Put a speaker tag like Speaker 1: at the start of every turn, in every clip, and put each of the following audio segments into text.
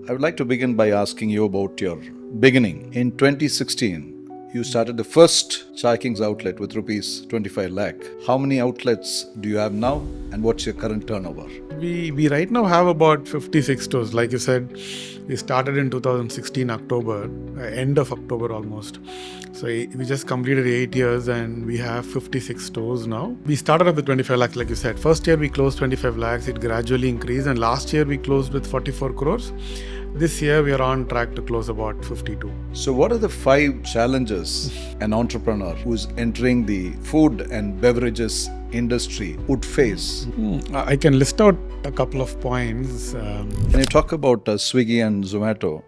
Speaker 1: I would like to begin by asking you about your beginning. In 2016, you started the first Chai King's outlet with rupees 25 lakh. How many outlets do you have now, and what's your current turnover?
Speaker 2: We right now have about 56 stores. Like you said, we started in 2016 October, end of October almost. So we just completed 8 years and we have 56 stores now. We started up with 25 lakhs, like you said. First year we closed 25 lakhs, it gradually increased, and last year we closed with 44 crores. This year we are on track to close about 52.
Speaker 1: So, what are the 5 challenges an entrepreneur who's entering the food and beverages industry would face?
Speaker 2: I can list out a couple of points.
Speaker 1: When you talk about Swiggy and Zomato,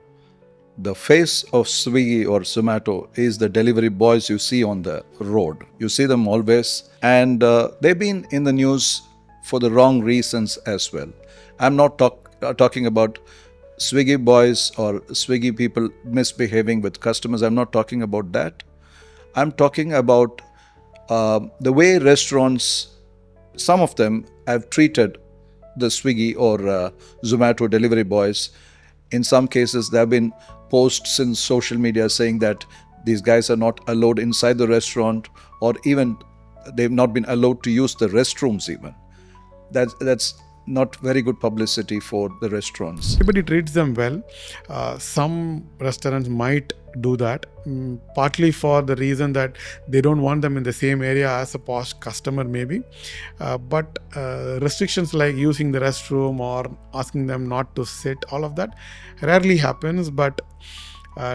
Speaker 1: the face of Swiggy or Zomato is the delivery boys you see on the road. You see them always, and they've been in the news for the wrong reasons as well. I'm not talking about Swiggy boys or Swiggy people misbehaving with customers. I'm not talking about that. I'm talking about the way restaurants, some of them have treated the Swiggy or Zomato delivery boys. In some cases, there have been posts in social media saying that these guys are not allowed inside the restaurant, or even they've not been allowed to use the restrooms even. That's not very good publicity for the restaurants.
Speaker 2: Everybody treats them well. Some restaurants might do that, partly for the reason that they don't want them in the same area as a posh customer maybe. But restrictions like using the restroom or asking them not to sit, all of that rarely happens, but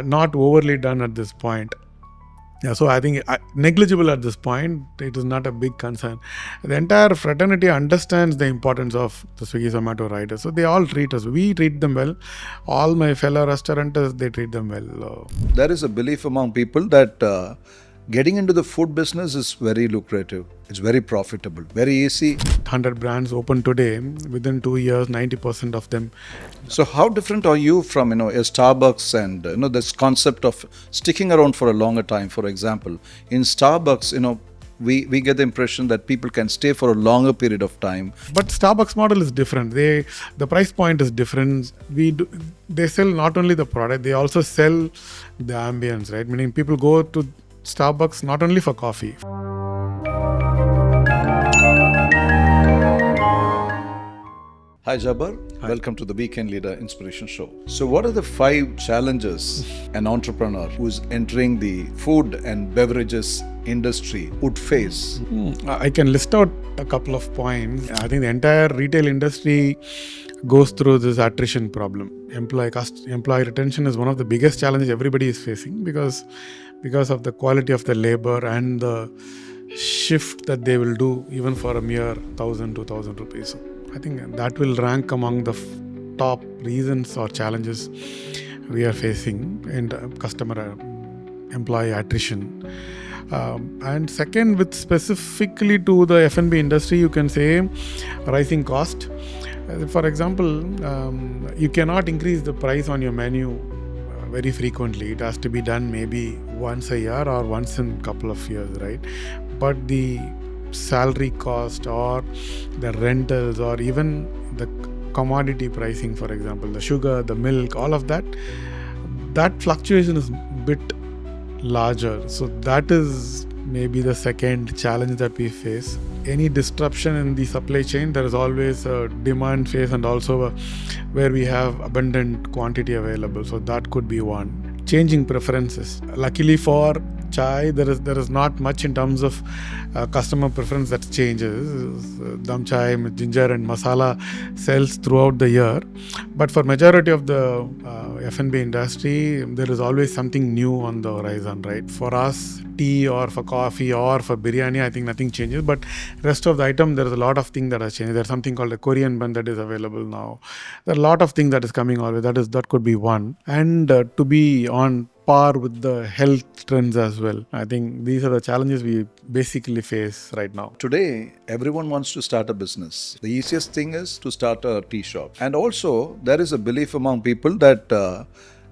Speaker 2: not overly done at this point. Yeah, so I think negligible at this point. It is not a big concern. The entire fraternity understands the importance of the Swiggy Zomato riders. So they all treat us. We treat them well. All my fellow restaurateurs, they treat them well.
Speaker 1: There is a belief among people that getting into the food business is very lucrative. It's very profitable, very easy.
Speaker 2: 100 brands open today. Within 2 years, 90% of them.
Speaker 1: So how different are you from a Starbucks and this concept of sticking around for a longer time? For example, in Starbucks, we get the impression that people can stay for a longer period of time.
Speaker 2: But Starbucks model is different. The price point is different. They sell not only the product, they also sell the ambience, right? Meaning people go to Starbucks not only for coffee.
Speaker 1: Hi Jabbar, welcome to the Weekend Leader Inspiration Show. So what are the 5 challenges an entrepreneur who's entering the food and beverages industry would face?
Speaker 2: I can list out a couple of points. I think the entire retail industry goes through this attrition problem. Employee retention is one of the biggest challenges everybody is facing because of the quality of the labor and the shift that they will do even for a mere 1,000, 2,000 rupees. So I think that will rank among the top reasons or challenges we are facing in customer employee attrition. And second, with specifically to the F&B industry, you can say rising cost. For example, you cannot increase the price on your menu very frequently. It has to be done maybe once a year or once in a couple of years, right? But the salary cost or the rentals or even the commodity pricing, for example, the sugar, the milk, all of that fluctuation is a bit larger. So that is maybe the second challenge that we face. Any disruption in the supply chain, there is always a demand phase and also where we have abundant quantity available. So that could be one. Changing preferences. Luckily for chai, there is not much in terms of customer preference that changes. Dum chai, ginger and masala sells throughout the year. But for majority of the F&B industry, there is always something new on the horizon, right? For us, tea or for coffee or for biryani, I think nothing changes. But rest of the item, there is a lot of things that are changing. There's something called a Korean bun that is available now. There are a lot of things that is coming always. That could be one. And to be on par with the health trends as well. I think these are the challenges we basically face right now.
Speaker 1: Today, everyone wants to start a business. The easiest thing is to start a tea shop. And also, there is a belief among people that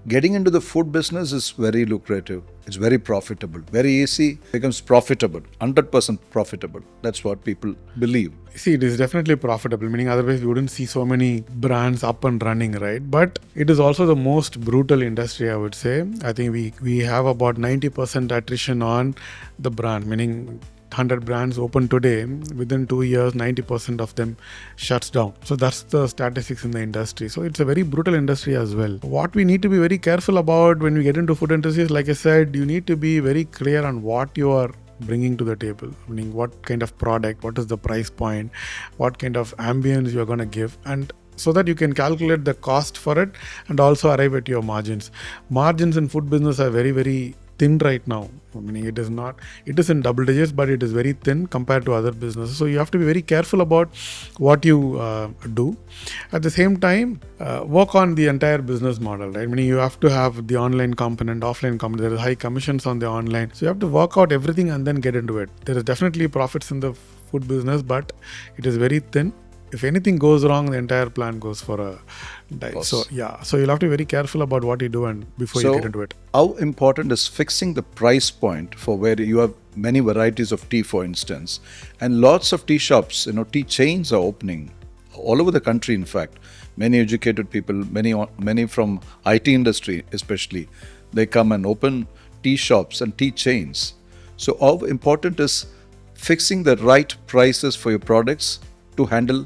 Speaker 1: getting into the food business is very lucrative. It's very profitable. Very easy, becomes profitable, 100% profitable. That's what people believe.
Speaker 2: See, it is definitely profitable, meaning otherwise we wouldn't see so many brands up and running, right? But it is also the most brutal industry, I would say. I think we have about 90% attrition on the brand, meaning 100 brands open today, within 2 years 90% of them shuts down. So that's the statistics in the industry. So it's a very brutal industry as well. What we need to be very careful about when we get into food industry is, like I said, you need to be very clear on what you are bringing to the table, meaning what kind of product, what is the price point, what kind of ambience you're going to give, and so that you can calculate the cost for it and also arrive at your margins. Margins in food business are very, very thin right now, meaning it is in double digits, but it is very thin compared to other businesses. So you have to be very careful about what you do. At the same time, work on the entire business model, right? Meaning you have to have the online component, offline component. There is high commissions on the online. So you have to work out everything and then get into it. There is definitely profits in the food business, but it is very thin. If anything goes wrong, the entire plan goes for a dive. So you'll have to be very careful about what you do and before you get into it.
Speaker 1: How important is fixing the price point for where you have many varieties of tea, for instance, and lots of tea shops, tea chains are opening all over the country. In fact, many educated people, many from IT industry especially, they come and open tea shops and tea chains. So how important is fixing the right prices for your products to handle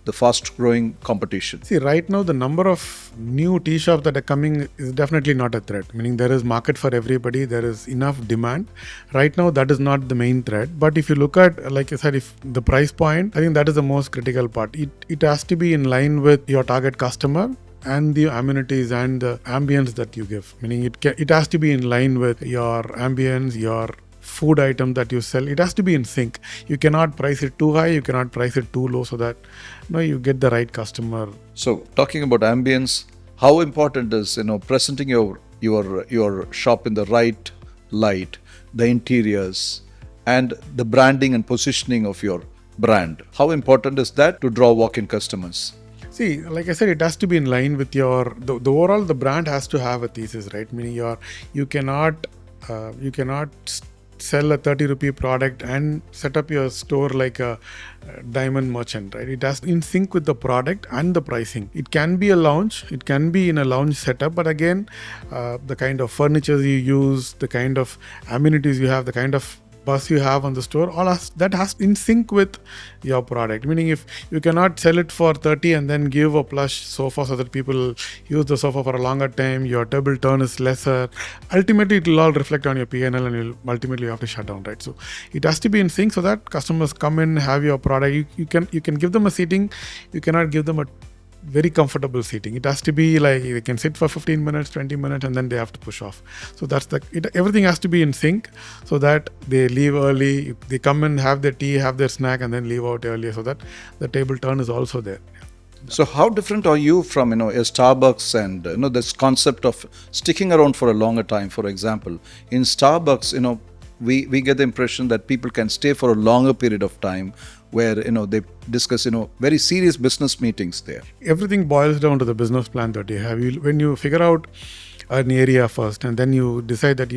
Speaker 1: the fast growing competition?
Speaker 2: See, right now the number of new tea shops that are coming is definitely not a threat, meaning there is market for everybody, there is enough demand. Right now that is not the main threat, but if you look at, like I said, if the price point, I think that is the most critical part. It has to be in line with your target customer and the amenities and the ambience that you give, meaning it has to be in line with your ambience, your food item that you sell. It has to be in sync. You cannot price it too high, you cannot price it too low, so that you get the right customer.
Speaker 1: So talking about ambience, how important is presenting your shop in the right light, the interiors, and the branding and positioning of your brand? How important is that to draw walk-in customers?
Speaker 2: See, like I said, it has to be in line with the overall, the brand has to have a thesis, right? Meaning you cannot sell a 30 rupee product and set up your store like a diamond merchant, right? It has in sync with the product and the pricing. It can be a lounge, it can be in a lounge setup, but again, the kind of furniture you use, the kind of amenities you have, the kind of bus you have on the store, that has in sync with your product. Meaning if you cannot sell it for 30 and then give a plush sofa so that people use the sofa for a longer time, your table turn is lesser, ultimately it will all reflect on your P&L and ultimately you have to shut down, right? So it has to be in sync so that customers come in, have your product. You can give them a seating, you cannot give them a very comfortable seating. It has to be like they can sit for 15 minutes, 20 minutes and then they have to push off. So everything has to be in sync so that they leave early, they come and have their tea, have their snack and then leave out earlier so that the table turn is also there.
Speaker 1: So how different are you from a Starbucks and this concept of sticking around for a longer time? For example, in Starbucks, we get the impression that people can stay for a longer period of time where they discuss very serious business meetings there.
Speaker 2: Everything boils down to the business plan that you have. When you figure out an area first and then you decide that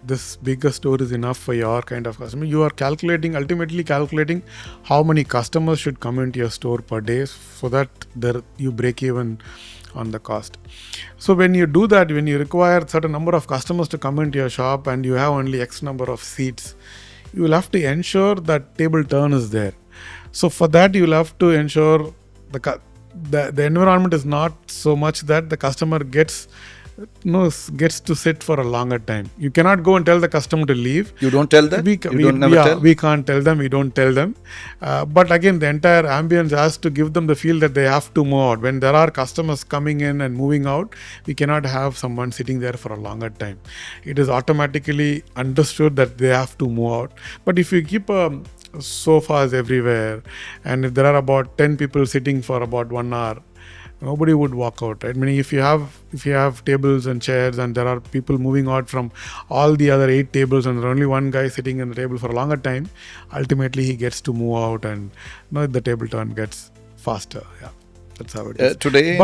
Speaker 2: this bigger store is enough for your kind of customer, you are ultimately calculating how many customers should come into your store per day so that you break even on the cost. So when you do that, when you require a certain number of customers to come into your shop and you have only X number of seats, you will have to ensure that table turn is there. So for that, you will have to ensure the environment is not so much that the customer gets to sit for a longer time. You cannot go and tell the customer to leave.
Speaker 1: You don't tell them?
Speaker 2: We can't tell them. We don't tell them. But again, the entire ambience has to give them the feel that they have to move out. When there are customers coming in and moving out, we cannot have someone sitting there for a longer time. It is automatically understood that they have to move out. But if you keep sofas everywhere and if there are about 10 people sitting for about 1 hour, nobody would walk out, right? Meaning if you have tables and chairs and there are people moving out from all the other 8 tables and there are only one guy sitting in the table for a longer time, ultimately he gets to move out and the table turn gets faster. Yeah, that's how it is.
Speaker 1: Today,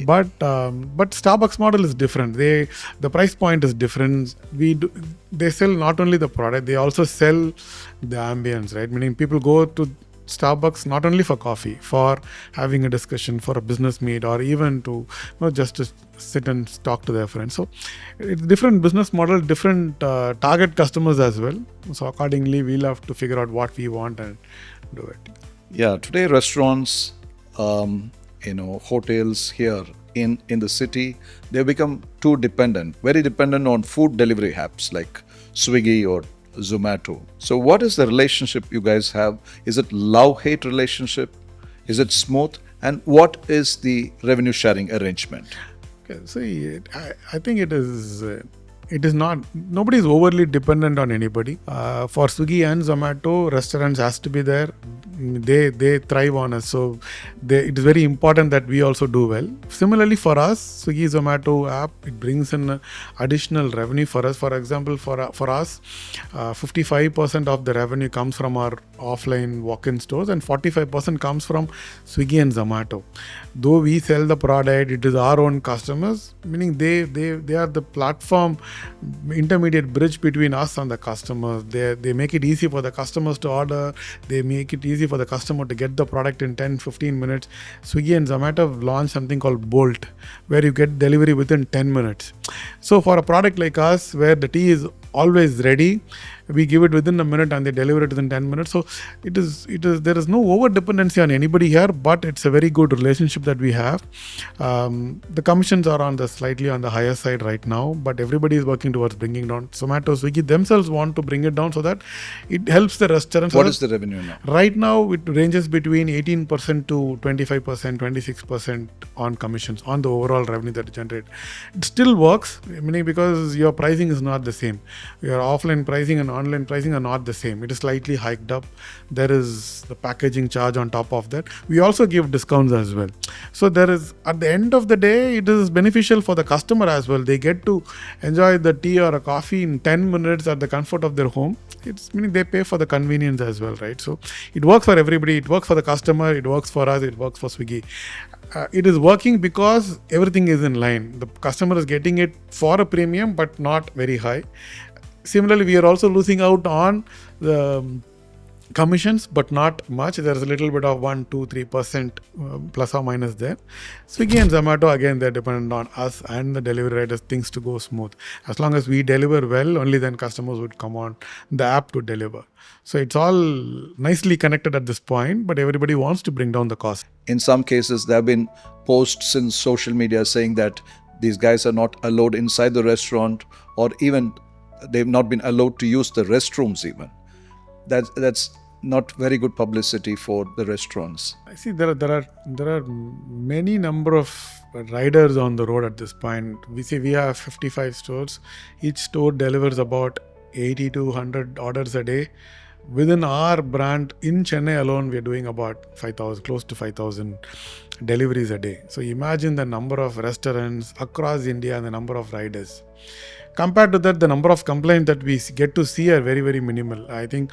Speaker 2: But Starbucks model is different. The price point is different. They sell not only the product, they also sell the ambience, right? Meaning people go to Starbucks not only for coffee, for having a discussion, for a business meet, or even to just to sit and talk to their friends. So it's different business model, different target customers as well. So accordingly, we'll have to figure out what we want and do it.
Speaker 1: Yeah, today restaurants, hotels here in the city, they've become too dependent, very dependent on food delivery apps like Swiggy or Zomato. So what is the relationship you guys have? Is it love-hate relationship? Is it smooth? And what is the revenue sharing arrangement?
Speaker 2: Okay, see, I think it is. It is not. Nobody is overly dependent on anybody. For Swiggy and Zomato, restaurants has to be there. They thrive on us, so it is very important that we also do well. Similarly, for us, Swiggy Zomato app, it brings in additional revenue for us. For example, for us, 55% of the revenue comes from our offline walk-in stores, and 45% comes from Swiggy and Zomato. Though we sell the product, it is our own customers, meaning they are the platform intermediate bridge between us and the customers. They make it easy for the customers to order. They make it easy for the customer to get the product in 10-15 minutes. Swiggy and Zomato have launched something called Bolt, where you get delivery within 10 minutes. So for a product like us, where the tea is always ready, we give it within a minute and they deliver it within 10 minutes. So there is no over dependency on anybody here, but it's a very good relationship that we have. The commissions are slightly on the higher side right now, but everybody is working towards bringing down. Zomato, Swiggy themselves want to bring it down so that it helps the restaurants.
Speaker 1: What is the revenue now?
Speaker 2: Right now, it ranges between 18% to 25%, 26% on commissions on the overall revenue that it generates. It still works, meaning because your pricing is not the same. Your offline pricing and online pricing are not the same. It is slightly hiked up. There is the packaging charge on top of that. We also give discounts as well. So there is, at the end of the day, it is beneficial for the customer as well. They get to enjoy the tea or a coffee in 10 minutes at the comfort of their home. It's meaning they pay for the convenience as well, right? So it works for everybody. It works for the customer. It works for us. It works for Swiggy. It is working because everything is in line. The customer is getting it for a premium, but not very high. Similarly, we are also losing out on the commissions, but not much. There's a little bit of 1, 2, 3% plus or minus there. Swiggy and Zomato, again, they're dependent on us and the delivery riders, things to go smooth. As long as we deliver well, only then customers would come on the app to deliver. So it's all nicely connected at this point, but everybody wants to bring down the cost.
Speaker 1: In some cases, there have been posts in social media saying that these guys are not allowed inside the restaurant, or even they've not been allowed to use the restrooms even. That's not very good publicity for the restaurants.
Speaker 2: I see there are many number of riders on the road at this point. We say we have 55 stores. Each store delivers about 80 to 100 orders a day. Within our brand in Chennai alone, we are doing about 5,000, close to 5,000 deliveries a day. So imagine the number of restaurants across India and the number of riders. Compared to that, the number of complaints that we get to see are very, very minimal. I think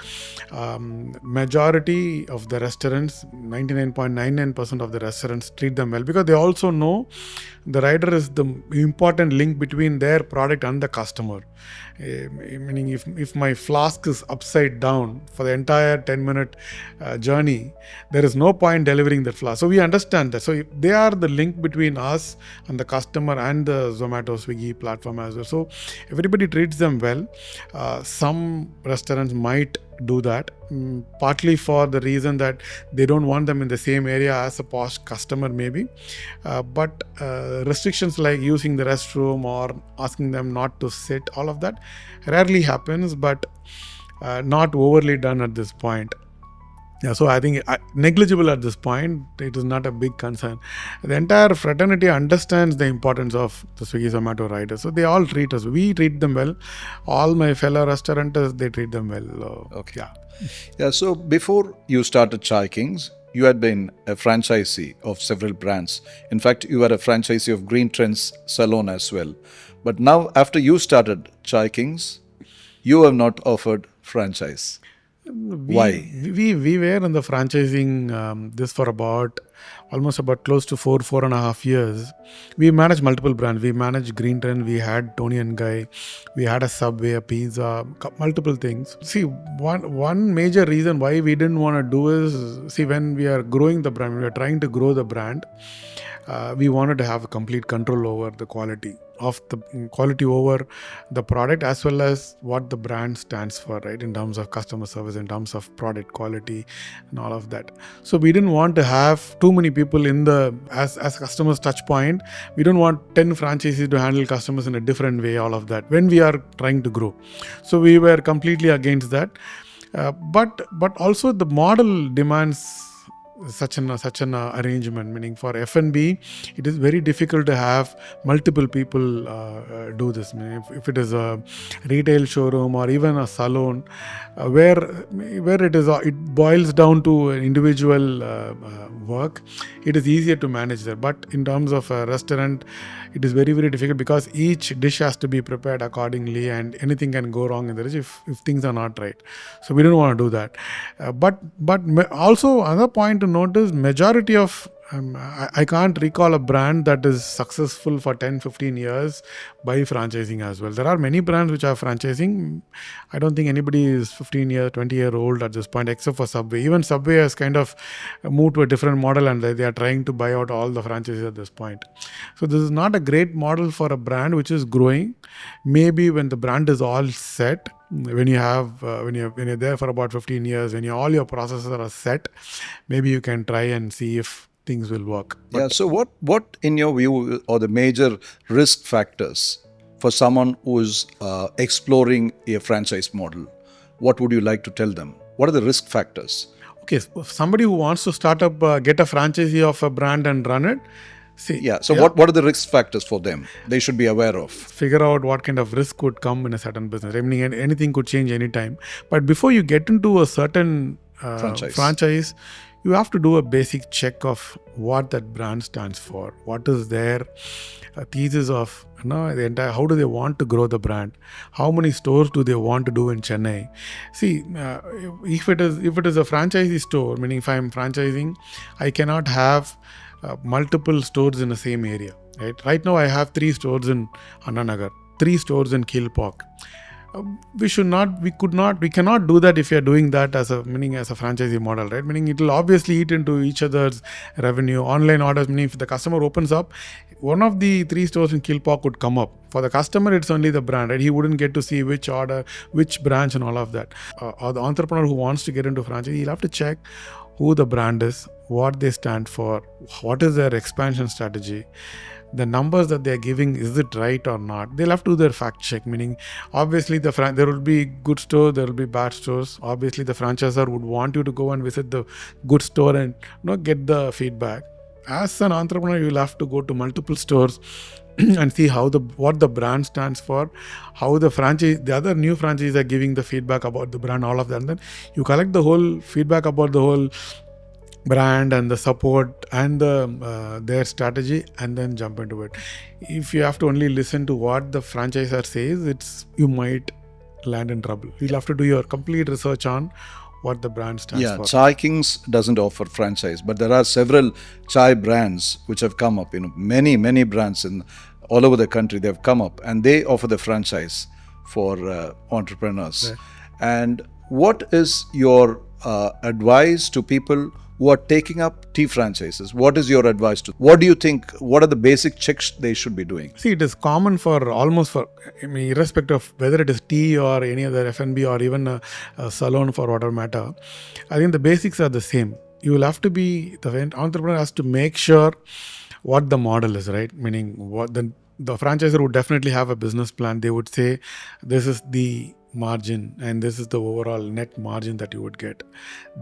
Speaker 2: majority of the restaurants, 99.99% of the restaurants treat them well, because they also know the rider is the important link between their product and the customer. Meaning if my flask is upside down for the entire 10-minute journey, there is no point delivering that flask. So we understand that. So they are the link between us and the customer and the Zomato, Swiggy platform as well. So everybody treats them well. Some restaurants might do that, partly for the reason that they don't want them in the same area as a posh customer maybe, but restrictions like using the restroom or asking them not to sit, all of that rarely happens, but not overly done at this point. Yeah, so I think negligible at this point. It is not a big concern. The entire fraternity understands the importance of the Swiggy Zomato riders. So they all treat us. We treat them well. All my fellow restaurateurs, they treat them well.
Speaker 1: Okay. Yeah. So before you started Chai Kings, you had been a franchisee of several brands. In fact, you were a franchisee of Green Trends Salon as well. But now, after you started Chai Kings, you have not offered franchise. Why?
Speaker 2: We were in the franchising this for about almost about close to 4.5 years, we managed multiple brands. We managed Green Trend, we had Tony and Guy, we had a Subway, a pizza, multiple things. See, one major reason why we didn't want to do is, see, when we are growing the brand, we are trying to grow the brand, we wanted to have a complete control over the quality over the product, as well as what the brand stands for, right, in terms of customer service, in terms of product quality and all of that. So we didn't want to have too many people in the as customers touch point. We don't want 10 franchisees to handle customers in a different way, all of that, when we are trying to grow. So we were completely against that. But also the model demands such an arrangement, meaning for F&B it is very difficult to have multiple people do this. I mean, if it is a retail showroom or even a salon, where it boils down to an individual work, it is easier to manage there. But in terms of a restaurant, it is very, very difficult, because each dish has to be prepared accordingly and anything can go wrong in the dish if things are not right. So we don't want to do that. But also another point to note is, majority of I can't recall a brand that is successful for 10-15 years by franchising as well. There are many brands which are franchising. I don't think anybody is 20-year-old at this point, except for Subway. Even Subway has kind of moved to a different model, and they are trying to buy out all the franchises at this point. So this is not a great model for a brand which is growing. Maybe when the brand is all set, when you're there for about 15 years, when all your processes are set, maybe you can try and see if things will work.
Speaker 1: Yeah. So what in your view are the major risk factors for someone who's exploring a franchise model? What would you like to tell them? What are the risk factors?
Speaker 2: Okay, so if somebody who wants to start up, get a franchisee of a brand and run it,
Speaker 1: what are the risk factors for them they should be aware of?
Speaker 2: Figure out what kind of risk could come in a certain business. I mean, anything could change anytime. But before you get into a certain franchise, you have to do a basic check of what that brand stands for. What is their thesis of the entire, how do they want to grow the brand? How many stores do they want to do in Chennai? See, if it is a franchisee store, meaning if I am franchising, I cannot have multiple stores in the same area. Right now I have 3 stores in Anna Nagar, 3 stores in Kilpauk. We cannot do that if you are doing that as a franchisee model, right? Meaning it will obviously eat into each other's revenue. Online orders, meaning if the customer opens up, one of the 3 stores in Kilpauk would come up. For the customer, it's only the brand, right? He wouldn't get to see which order, which branch and all of that. Or the entrepreneur who wants to get into franchise, he'll have to check who the brand is, what they stand for, what is their expansion strategy, the numbers that they're giving, is it right or not? They'll have to do their fact check, meaning obviously there will be good stores, there will be bad stores. Obviously the franchisor would want you to go and visit the good store and get the feedback. As an entrepreneur, you'll have to go to multiple stores and see what the brand stands for, how the other new franchisees are giving the feedback about the brand, all of that. And then you collect the whole feedback about the whole brand and the support and their strategy, and then jump into it. If you have to only listen to what the franchisor says, you might land in trouble. You'll have to do your complete research on what the brand stands for.
Speaker 1: Chai Kings doesn't offer franchise, but there are several chai brands which have come up. Many brands all over the country, they have come up and they offer the franchise for entrepreneurs.
Speaker 2: Right.
Speaker 1: And what is your advice to people who are taking up tea franchises? What is your advice to? What do you think? What are the basic checks they should be doing?
Speaker 2: See, it is common irrespective of whether it is tea or any other F&B or even a salon for whatever matter. I think the basics are the same. The entrepreneur has to make sure what the model is, right? Meaning what the franchisor would definitely have a business plan. They would say, this is the margin and this is the overall net margin that you would get.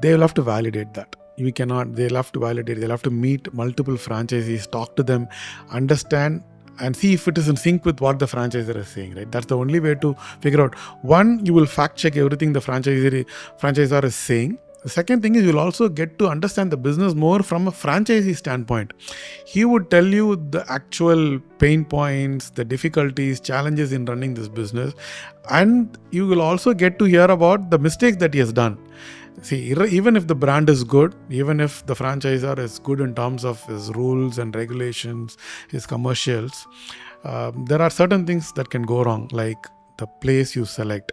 Speaker 2: They will have to validate that. They'll have to validate, they'll have to meet multiple franchisees, talk to them, understand and see if it is in sync with what the franchisor is saying, right? That's the only way to figure out. One, you will fact check everything the franchisor is saying. The second thing is you'll also get to understand the business more from a franchisee standpoint. He would tell you the actual pain points, the difficulties, challenges in running this business, and you will also get to hear about the mistakes that he has done. See, even if the brand is good, even if the franchisor is good in terms of his rules and regulations, his commercials, there are certain things that can go wrong, like the place you select,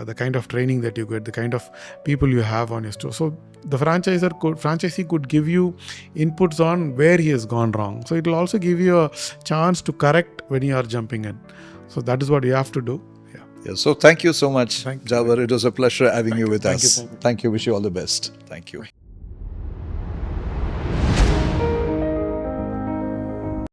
Speaker 2: the kind of training that you get, the kind of people you have on your store. So the franchisee could give you inputs on where he has gone wrong. So it will also give you a chance to correct when you are jumping in. So that is what you have to do. Yeah.
Speaker 1: Yeah, so thank you so much,
Speaker 2: Thank you.
Speaker 1: Jawar. It was a pleasure having you with
Speaker 2: Thank you.
Speaker 1: us. Thank you. Wish you all the best. Thank you.